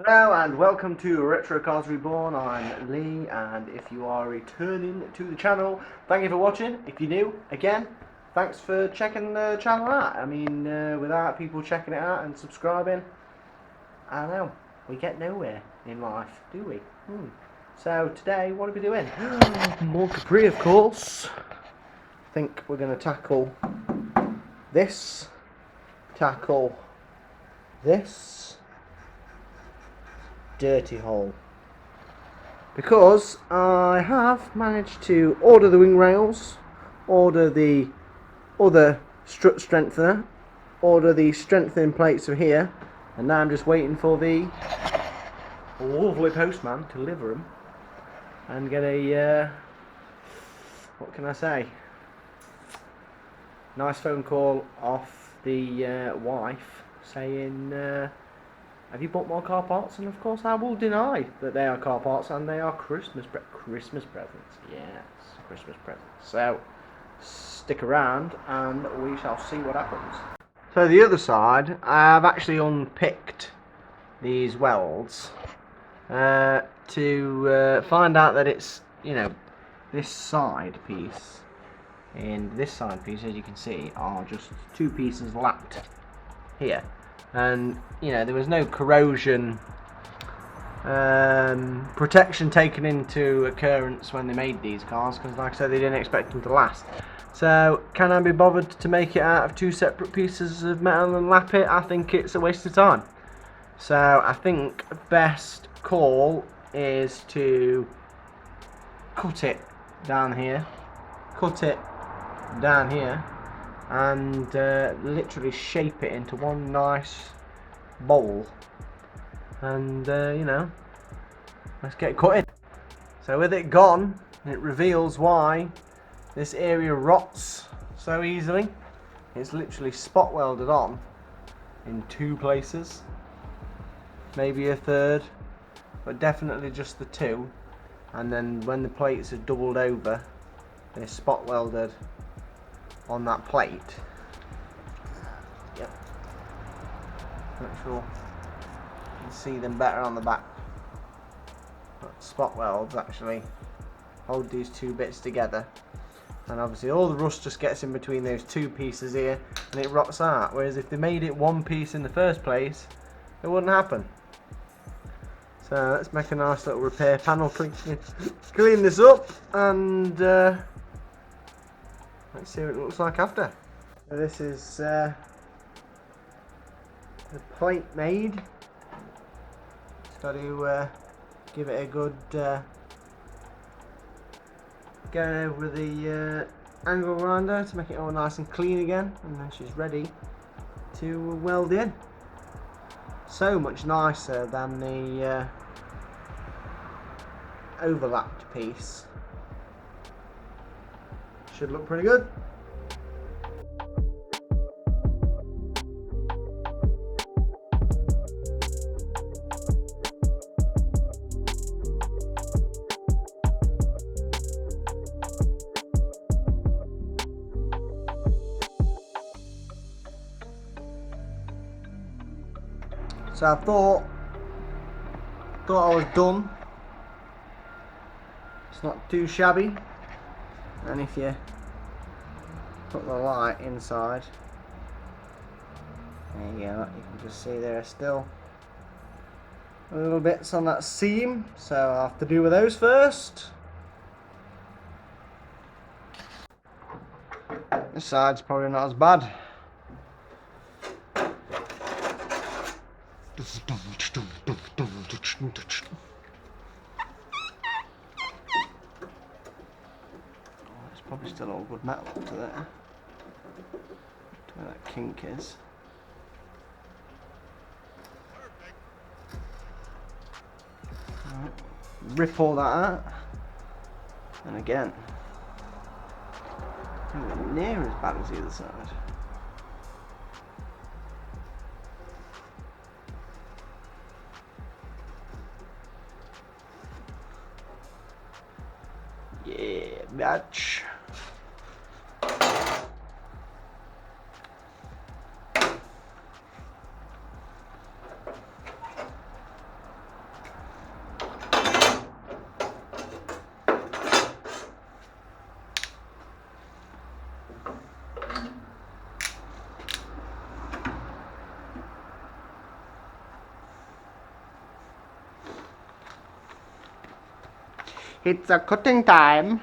Hello and welcome to Retro Cars Reborn. I'm Lee, and if you are returning to the channel, thank you for watching. If you're new, again, thanks for checking the channel out. I mean, without people checking it out and subscribing, I don't know, we get nowhere in life, do we? So today, what are we doing? More capri, of course. I think we're going to tackle this, tackle this dirty hole, because I have managed to order the wing rails, order the other strut strengthener, order the strengthening plates for here, and now I'm just waiting for the lovely postman to deliver them and get a what can I say, nice phone call off the wife saying, have you bought more car parts? And of course I will deny that they are car parts, and they are Christmas presents. Yes, Christmas presents. So stick around and we shall see what happens. So the other side, I've actually unpicked these welds to find out that it's, you know, this side piece and this side piece, as you can see, are just two pieces lapped here. And you know, there was no corrosion protection taken into occurrence when they made these cars, because like I said, they didn't expect them to last. So can I be bothered to make it out of two separate pieces of metal and lap it? I think it's a waste of time. So I think best call is to cut it down here, and literally shape it into one nice bowl, and you know, let's get cutting. So with it gone, it reveals why this area rots so easily. It's literally spot welded on in two places, maybe a third, but definitely just the two. And then when the plates are doubled over, they're spot welded on that plate. Yep. Make sure you can see them better on the back. But spot welds actually hold these two bits together, and obviously all the rust just gets in between those two pieces here and it rots out. Whereas if they made it one piece in the first place, it wouldn't happen. So let's make a nice little repair panel, clean this up, and let's see what it looks like after. So this is the plate made. Just got to give it a good going over the angle grinder to make it all nice and clean again, and then she's ready to weld in. So much nicer than the overlapped piece. Should look pretty good. So I thought I was done. It's not too shabby, and if you put the light inside, there you go, you can just see there are still little bits on that seam, so I'll have to deal with those first. This side's probably not as bad. It's probably still all good metal up to there, to where that kink is. Right. Rip all that out, and again, nowhere near as bad as the other side. Yeah, bitch. It's a cutting time.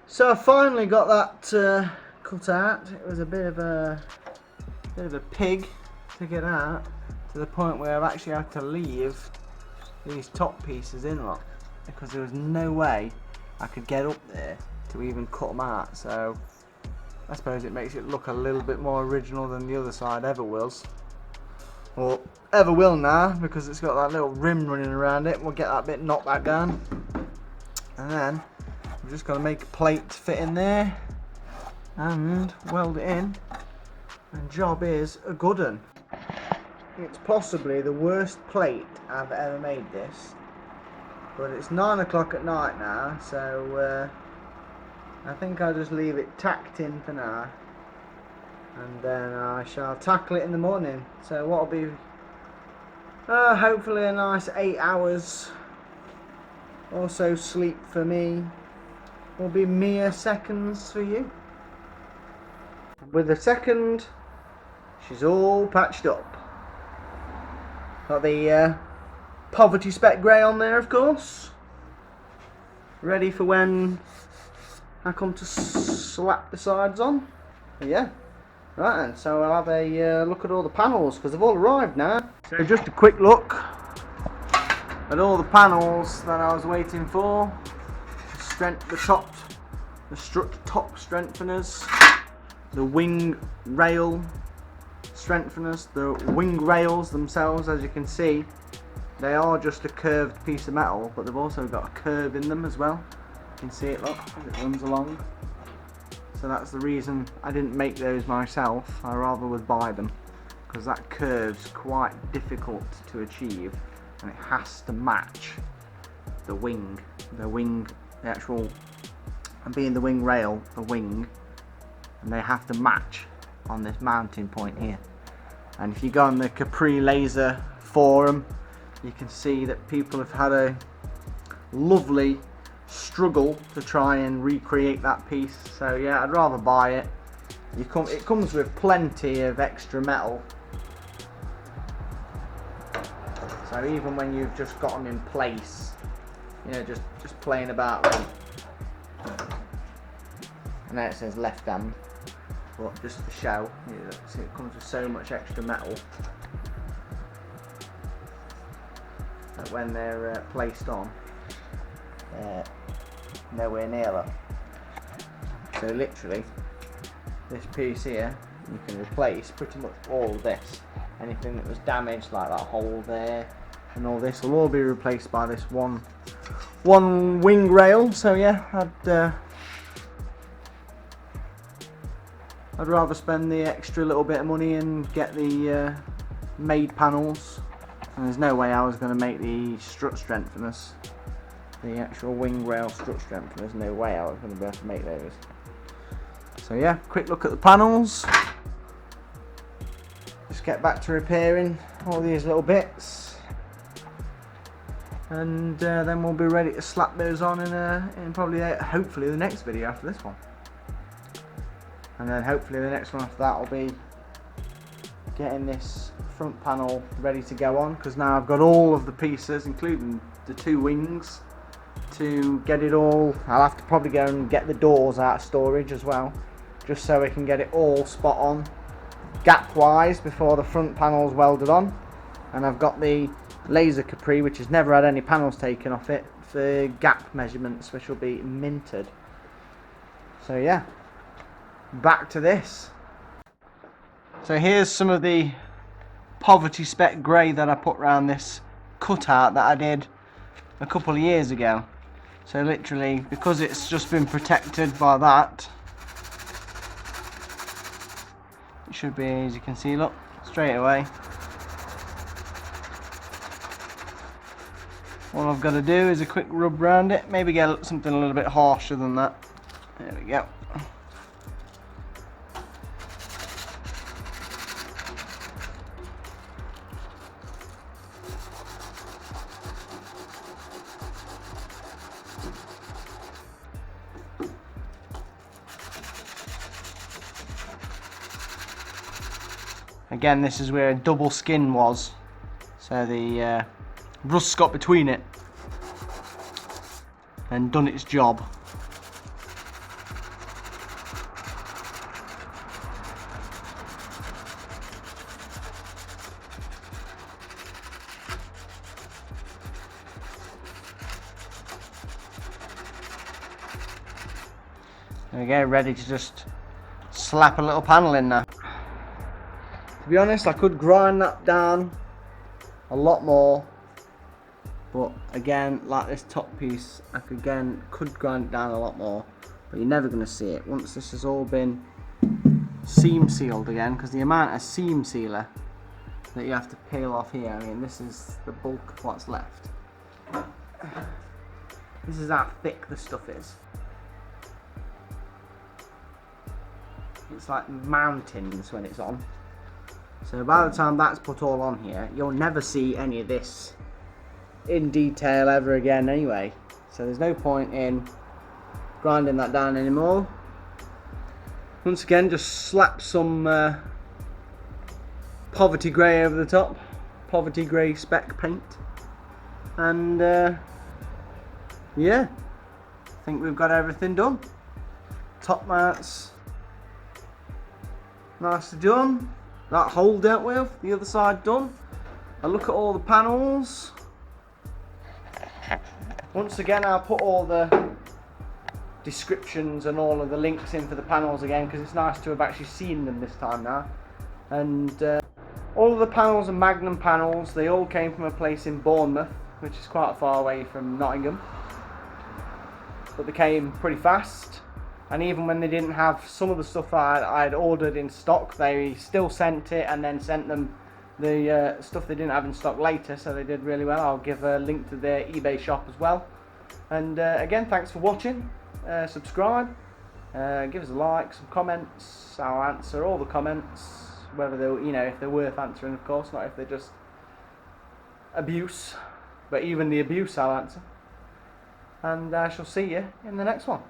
So I finally got that cut out. It was a bit of a pig to get out, to the point where I've actually had to leave these top pieces in, look, because there was no way I could get up there to even cut them out. So I suppose it makes it look a little bit more original than the other side ever was, or ever will now, because it's got that little rim running around it. We'll get that bit knocked back down, and then we've just got to make a plate fit in there and weld it in, and job is a good one. It's possibly the worst plate I've ever made this, but it's 9 o'clock at night now, so I think I'll just leave it tacked in for now, and then I shall tackle it in the morning. So what'll be hopefully a nice 8 hours or so sleep for me will be mere seconds for you. With the second, she's all patched up. Got the poverty spec grey on there, of course, ready for when I come to slap the sides on. But yeah, right then, so I'll have a look at all the panels, because they've all arrived now. So just a quick look at all the panels that I was waiting for. The strut top strengtheners, the wing rail strengtheners, the wing rails themselves, as you can see, they are just a curved piece of metal, but they've also got a curve in them as well. You can see it, look, as it runs along. So that's the reason I didn't make those myself. I rather would buy them, because that curve's quite difficult to achieve, and it has to match the wing, the actual, and being the wing rail, the wing, and they have to match on this mounting point here. And if you go on the Capri laser forum, you can see that people have had a lovely struggle to try and recreate that piece. So yeah, I'd rather buy it. It comes with plenty of extra metal, so even when you've just got them in place, you know, just playing about with them. And now it says left hand, but just for show, see, it comes with so much extra metal that when they're placed on, nowhere near that. So literally, this piece here, you can replace pretty much all this. Anything that was damaged, like that hole there, and all this, will all be replaced by this one wing rail. So yeah, I'd rather spend the extra little bit of money and get the made panels. And there's no way I was going to make the strut strengtheners, the actual wing rail strut strengtheners. No way I was going to be able to make those. So yeah, quick look at the panels. Just get back to repairing all these little bits, and then we'll be ready to slap those on in probably hopefully the next video after this one. And then hopefully the next one after that will be getting this front panel ready to go on, because now I've got all of the pieces, including the 2 wings, to get it all. I'll have to probably go and get the doors out of storage as well, just so we can get it all spot on gap wise before the front panel's welded on. And I've got the laser Capri, which has never had any panels taken off it, for gap measurements, which will be minted. So yeah, back to this. So here's some of the poverty spec grey that I put around this cutout that I did a couple of years ago. So literally, because it's just been protected by that, It should be, as you can see, look, straight away. All I've got to do is a quick rub around it, maybe get something a little bit harsher than that. There we go. Again, this is where a double skin was, so the rust got between it and done its job. There we go, ready to just slap a little panel in there. To be honest, I could grind that down a lot more, but again, like this top piece, I could grind it down a lot more, but you're never going to see it once this has all been seam sealed again, because the amount of seam sealer that you have to peel off here, I mean, this is the bulk of what's left. This is how thick the stuff is. It's like mountains when it's on. So by the time that's put all on here, you'll never see any of this in detail ever again anyway. So there's no point in grinding that down anymore. Once again, just slap some poverty grey over the top. Poverty grey spec paint. And yeah, I think we've got everything done. Top mounts nicely done. That hole dealt with, the other side done. I look at all the panels. Once again, I'll put all the descriptions and all of the links in for the panels again, because it's nice to have actually seen them this time now. And all of the panels are Magnum panels. They all came from a place in Bournemouth, which is quite far away from Nottingham. But they came pretty fast. And even when they didn't have some of the stuff I'd ordered in stock, they still sent it and then sent them the stuff they didn't have in stock later, so they did really well. I'll give a link to their eBay shop as well. And again, thanks for watching. Subscribe, give us a like, some comments. I'll answer all the comments, whether they're, if they're worth answering, of course, not if they're just abuse. But even the abuse I'll answer. And I shall see you in the next one.